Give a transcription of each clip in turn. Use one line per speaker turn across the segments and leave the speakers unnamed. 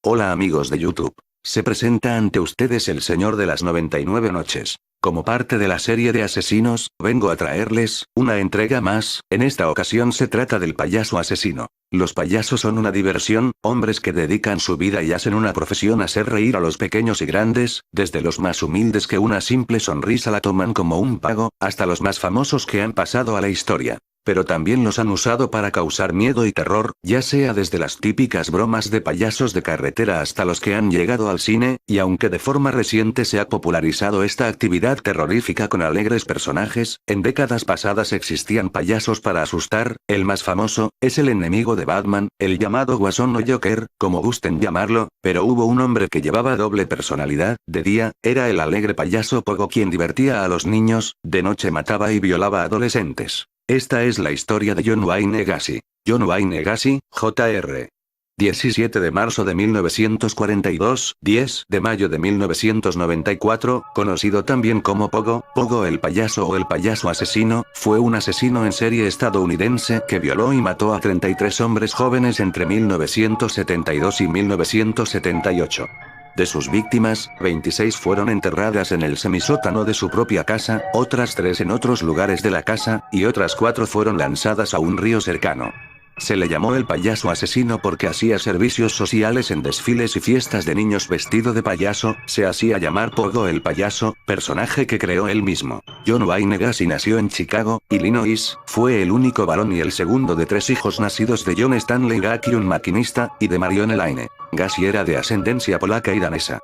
Hola amigos de YouTube. Se presenta ante ustedes el Señor de las 99 noches. Como parte de la serie de asesinos, vengo a traerles una entrega más. En esta ocasión se trata del payaso asesino. Los payasos son una diversión, hombres que dedican su vida y hacen una profesión a hacer reír a los pequeños y grandes, desde los más humildes que una simple sonrisa la toman como un pago, hasta los más famosos que han pasado a la historia. Pero también los han usado para causar miedo y terror, ya sea desde las típicas bromas de payasos de carretera hasta los que han llegado al cine, y aunque de forma reciente se ha popularizado esta actividad terrorífica con alegres personajes, en décadas pasadas existían payasos para asustar. El más famoso es el enemigo de Batman, el llamado Guasón o Joker, como gusten llamarlo, pero hubo un hombre que llevaba doble personalidad. De día, era el alegre payaso Pogo quien divertía a los niños, de noche mataba y violaba a adolescentes. Esta es la historia de John Wayne Gacy. John Wayne Gacy, Jr. 17 de marzo de 1942, 10 de mayo de 1994, conocido también como Pogo, Pogo el payaso o el payaso asesino, fue un asesino en serie estadounidense que violó y mató a 33 hombres jóvenes entre 1972 y 1978. De sus víctimas, 26 fueron enterradas en el semisótano de su propia casa, otras 3 en otros lugares de la casa, y otras 4 fueron lanzadas a un río cercano. Se le llamó el payaso asesino porque hacía servicios sociales en desfiles y fiestas de niños vestido de payaso. Se hacía llamar Pogo el payaso, personaje que creó él mismo. John Wayne Gacy nació en Chicago, Illinois, fue el único varón y el segundo de 3 hijos nacidos de John Stanley Gacy, un maquinista, y de Marion Elaine. Gacy era de ascendencia polaca y danesa.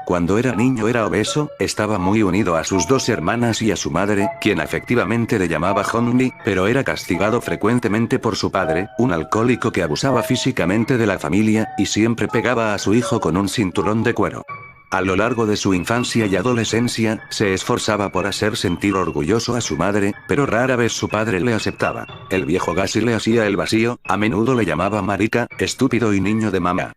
Cuando era niño era obeso, estaba muy unido a sus 2 hermanas y a su madre, quien afectivamente le llamaba Honey, pero era castigado frecuentemente por su padre, un alcohólico que abusaba físicamente de la familia, y siempre pegaba a su hijo con un cinturón de cuero. A lo largo de su infancia y adolescencia, se esforzaba por hacer sentir orgulloso a su madre, pero rara vez su padre le aceptaba. El viejo Gacy le hacía el vacío, a menudo le llamaba marica, estúpido y niño de mamá.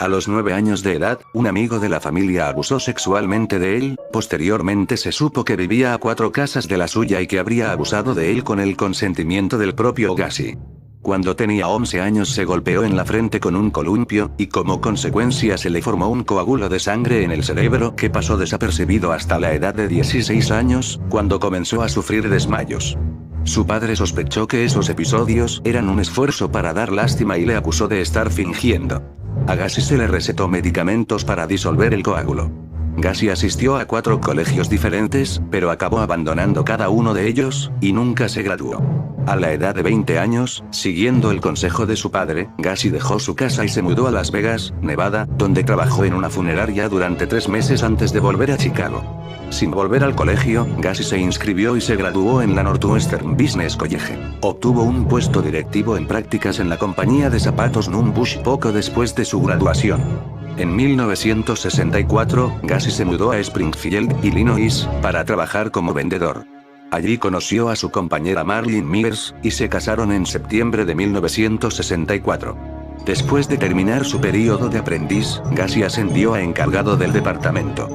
A los 9 años de edad, un amigo de la familia abusó sexualmente de él. Posteriormente se supo que vivía a 4 casas de la suya y que habría abusado de él con el consentimiento del propio Gacy. Cuando tenía 11 años se golpeó en la frente con un columpio, y como consecuencia se le formó un coágulo de sangre en el cerebro que pasó desapercibido hasta la edad de 16 años, cuando comenzó a sufrir desmayos. Su padre sospechó que esos episodios eran un esfuerzo para dar lástima y le acusó de estar fingiendo. A Gacy se le recetó medicamentos para disolver el coágulo. Gacy asistió a 4 colegios diferentes, pero acabó abandonando cada uno de ellos, y nunca se graduó. A la edad de 20 años, siguiendo el consejo de su padre, Gacy dejó su casa y se mudó a Las Vegas, Nevada, donde trabajó en una funeraria durante 3 meses antes de volver a Chicago. Sin volver al colegio, Gacy se inscribió y se graduó en la Northwestern Business College. Obtuvo un puesto directivo en prácticas en la compañía de zapatos Nunn-Bush poco después de su graduación. En 1964, Gacy se mudó a Springfield, Illinois, para trabajar como vendedor. Allí conoció a su compañera Marlene Mears, y se casaron en septiembre de 1964. Después de terminar su periodo de aprendiz, Gacy ascendió a encargado del departamento.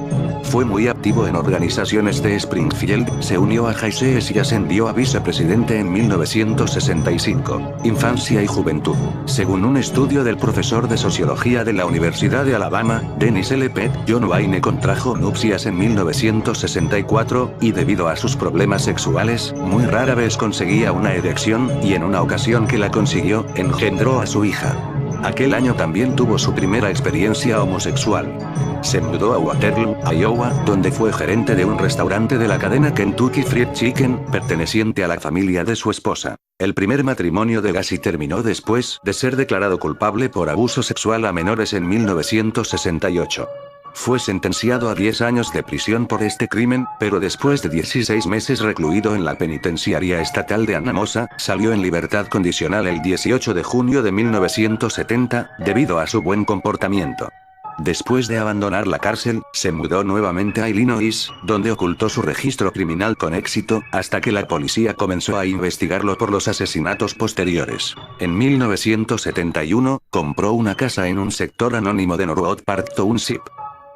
Fue muy activo en organizaciones de Springfield, se unió a High Seas y ascendió a vicepresidente en 1965. Infancia y juventud. Según un estudio del profesor de sociología de la Universidad de Alabama, Dennis L. Pett, John Wayne contrajo nupcias en 1964, y debido a sus problemas sexuales, muy rara vez conseguía una erección, y en una ocasión que la consiguió, engendró a su hija. Aquel año también tuvo su primera experiencia homosexual. Se mudó a Waterloo, Iowa, donde fue gerente de un restaurante de la cadena Kentucky Fried Chicken, perteneciente a la familia de su esposa. El primer matrimonio de Gacy terminó después de ser declarado culpable por abuso sexual a menores en 1968. Fue sentenciado a 10 años de prisión por este crimen, pero después de 16 meses recluido en la penitenciaria estatal de Anamosa, salió en libertad condicional el 18 de junio de 1970, debido a su buen comportamiento. Después de abandonar la cárcel, se mudó nuevamente a Illinois, donde ocultó su registro criminal con éxito, hasta que la policía comenzó a investigarlo por los asesinatos posteriores. En 1971, compró una casa en un sector anónimo de Norwood Park Township.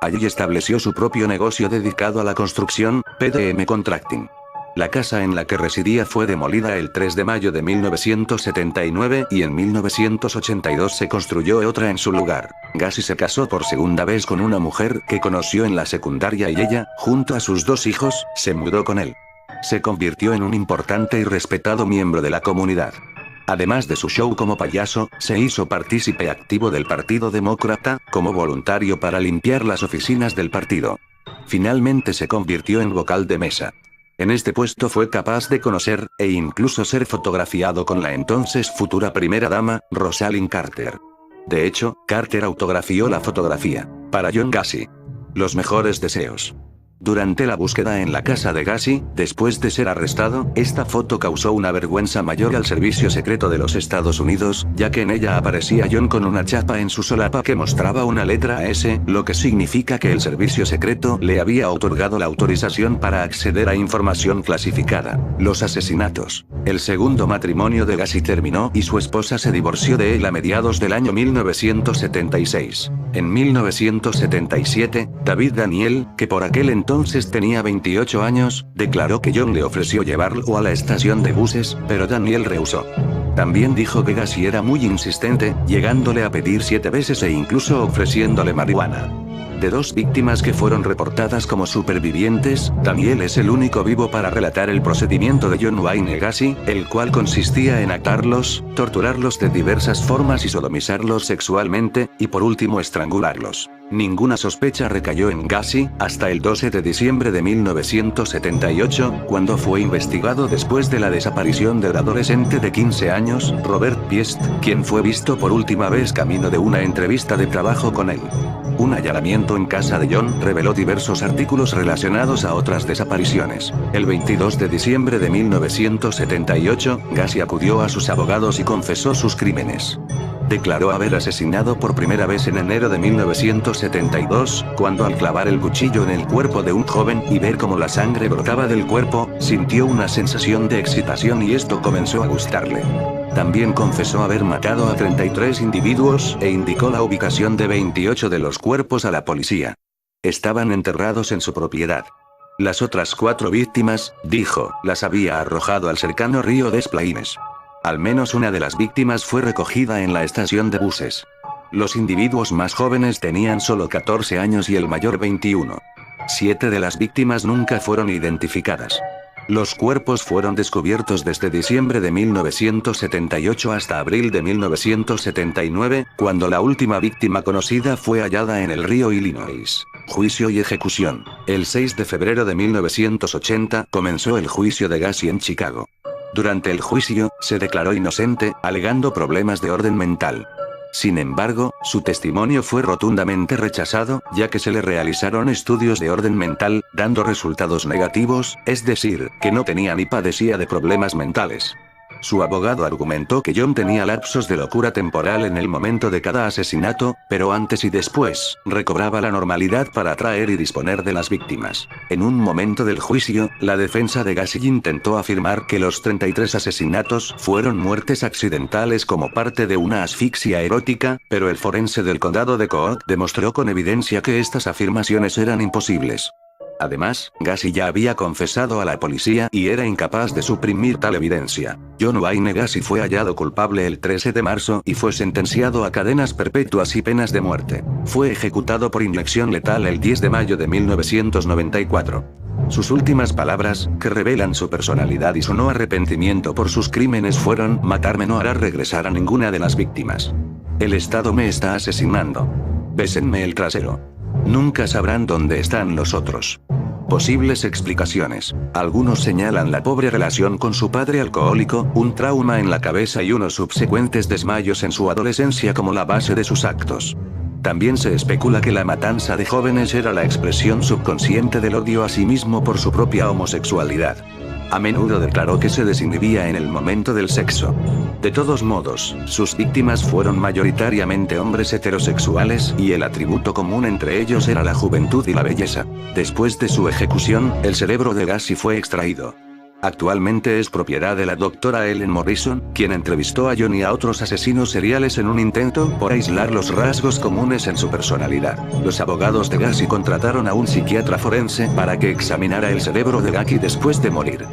Allí estableció su propio negocio dedicado a la construcción, PDM Contracting. La casa en la que residía fue demolida el 3 de mayo de 1979 y en 1982 se construyó otra en su lugar. Gacy se casó por segunda vez con una mujer que conoció en la secundaria y ella, junto a sus 2 hijos, se mudó con él. Se convirtió en un importante y respetado miembro de la comunidad. Además de su show como payaso, se hizo partícipe activo del Partido Demócrata, como voluntario para limpiar las oficinas del partido. Finalmente se convirtió en vocal de mesa. En este puesto fue capaz de conocer, e incluso ser fotografiado con la entonces futura primera dama, Rosalind Carter. De hecho, Carter autografió la fotografía. Para John Gacy. Los mejores deseos. Durante la búsqueda en la casa de Gacy, después de ser arrestado, esta foto causó una vergüenza mayor al Servicio Secreto de los Estados Unidos, ya que en ella aparecía John con una chapa en su solapa que mostraba una letra S, lo que significa que el Servicio Secreto le había otorgado la autorización para acceder a información clasificada. Los asesinatos. El segundo matrimonio de Gacy terminó y su esposa se divorció de él a mediados del año 1976. En 1977, David Daniel, que por aquel entonces tenía 28 años, declaró que John le ofreció llevarlo a la estación de buses, pero Daniel rehusó. También dijo que Gacy era muy insistente, llegándole a pedir 7 veces e incluso ofreciéndole marihuana. De 2 víctimas que fueron reportadas como supervivientes, Daniel es el único vivo para relatar el procedimiento de John Wayne Gacy, el cual consistía en atarlos, torturarlos de diversas formas y sodomizarlos sexualmente, y por último estrangularlos. Ninguna sospecha recayó en Gacy, hasta el 12 de diciembre de 1978, cuando fue investigado después de la desaparición del adolescente de 15 años, Robert Piest, quien fue visto por última vez camino de una entrevista de trabajo con él. Un allanamiento en casa de John reveló diversos artículos relacionados a otras desapariciones. El 22 de diciembre de 1978, Gacy acudió a sus abogados y confesó sus crímenes. Declaró haber asesinado por primera vez en enero de 1972, cuando al clavar el cuchillo en el cuerpo de un joven y ver cómo la sangre brotaba del cuerpo, sintió una sensación de excitación y esto comenzó a gustarle. También confesó haber matado a 33 individuos, e indicó la ubicación de 28 de los cuerpos a la policía. Estaban enterrados en su propiedad. Las otras 4 víctimas, dijo, las había arrojado al cercano río Des Plaines. Al menos una de las víctimas fue recogida en la estación de buses. Los individuos más jóvenes tenían solo 14 años y el mayor 21. 7 de las víctimas nunca fueron identificadas. Los cuerpos fueron descubiertos desde diciembre de 1978 hasta abril de 1979, cuando la última víctima conocida fue hallada en el río Illinois. Juicio y ejecución. El 6 de febrero de 1980 comenzó el juicio de Gacy en Chicago. Durante el juicio, se declaró inocente, alegando problemas de orden mental. Sin embargo, su testimonio fue rotundamente rechazado, ya que se le realizaron estudios de orden mental, dando resultados negativos, es decir, que no tenía ni padecía de problemas mentales. Su abogado argumentó que John tenía lapsos de locura temporal en el momento de cada asesinato, pero antes y después, recobraba la normalidad para atraer y disponer de las víctimas. En un momento del juicio, la defensa de Gacy intentó afirmar que los 33 asesinatos fueron muertes accidentales como parte de una asfixia erótica, pero el forense del condado de Cook demostró con evidencia que estas afirmaciones eran imposibles. Además, Gacy ya había confesado a la policía y era incapaz de suprimir tal evidencia. John Wayne Gacy fue hallado culpable el 13 de marzo y fue sentenciado a cadenas perpetuas y penas de muerte. Fue ejecutado por inyección letal el 10 de mayo de 1994. Sus últimas palabras, que revelan su personalidad y su no arrepentimiento por sus crímenes fueron: matarme no hará regresar a ninguna de las víctimas. El Estado me está asesinando. Bésenme el trasero. Nunca sabrán dónde están los otros. Posibles explicaciones. Algunos señalan la pobre relación con su padre alcohólico, un trauma en la cabeza y unos subsecuentes desmayos en su adolescencia como la base de sus actos. También se especula que la matanza de jóvenes era la expresión subconsciente del odio a sí mismo por su propia homosexualidad. A menudo declaró que se desinhibía en el momento del sexo. De todos modos, sus víctimas fueron mayoritariamente hombres heterosexuales, y el atributo común entre ellos era la juventud y la belleza. Después de su ejecución, el cerebro de Gacy fue extraído. Actualmente es propiedad de la doctora Ellen Morrison, quien entrevistó a John y a otros asesinos seriales en un intento por aislar los rasgos comunes en su personalidad. Los abogados de Gacy contrataron a un psiquiatra forense para que examinara el cerebro de Gacy después de morir.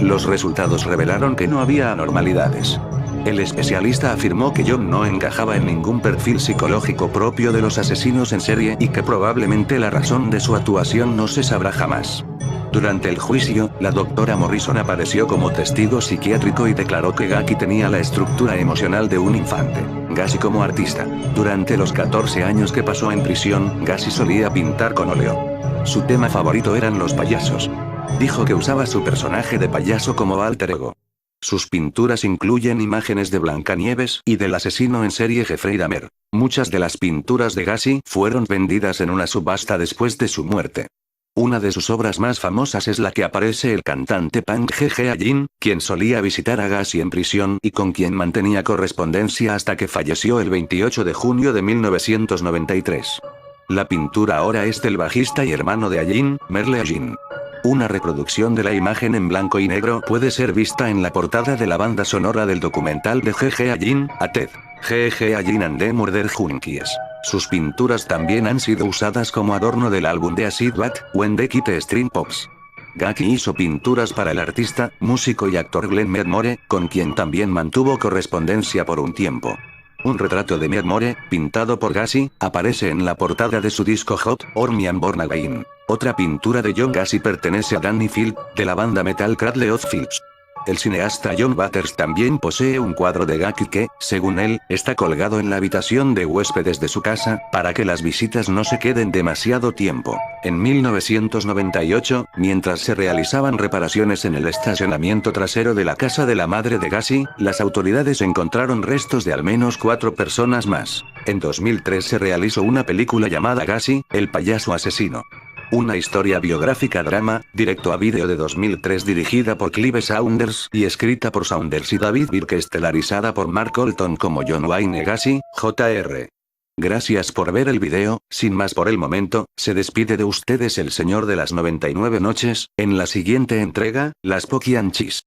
Los resultados revelaron que no había anormalidades. El especialista afirmó que John no encajaba en ningún perfil psicológico propio de los asesinos en serie y que probablemente la razón de su actuación no se sabrá jamás. Durante el juicio, la doctora Morrison apareció como testigo psiquiátrico y declaró que Gacy tenía la estructura emocional de un infante. Gacy como artista. Durante los 14 años que pasó en prisión, Gacy solía pintar con óleo. Su tema favorito eran los payasos. Dijo que usaba su personaje de payaso como alter ego. Sus pinturas incluyen imágenes de Blancanieves y del asesino en serie Jeffrey Dahmer. Muchas de las pinturas de Gacy fueron vendidas en una subasta después de su muerte. Una de sus obras más famosas es la que aparece el cantante punk G.G. Allin, quien solía visitar a Gacy en prisión y con quien mantenía correspondencia hasta que falleció el 28 de junio de 1993. La pintura ahora es del bajista y hermano de Allin, Merle Allin. Una reproducción de la imagen en blanco y negro puede ser vista en la portada de la banda sonora del documental de G.G. Allin, A Ted. G.G. Allin and the Murder Junkies. Sus pinturas también han sido usadas como adorno del álbum de Acid Bat, When the Kid String Pops. Gacy hizo pinturas para el artista, músico y actor Glenn Medmore, con quien también mantuvo correspondencia por un tiempo. Un retrato de Medmore, pintado por Gacy, aparece en la portada de su disco Hot, or Me and Born Again. Otra pintura de John Gacy pertenece a Danny Field, de la banda metal Cradle of Filth. El cineasta John Waters también posee un cuadro de Gacy que, según él, está colgado en la habitación de huéspedes de su casa, para que las visitas no se queden demasiado tiempo. En 1998, mientras se realizaban reparaciones en el estacionamiento trasero de la casa de la madre de Gacy, las autoridades encontraron restos de al menos 4 personas más. En 2003 se realizó una película llamada Gacy, el payaso asesino. Una historia biográfica drama, directo a vídeo de 2003 dirigida por Clive Saunders y escrita por Saunders y David Birke, estelarizada por Mark Colton como John Wayne Gacy, Jr. Gracias por ver el video, sin más por el momento, se despide de ustedes el señor de las 99 noches, en la siguiente entrega, las Spooky and Cheese.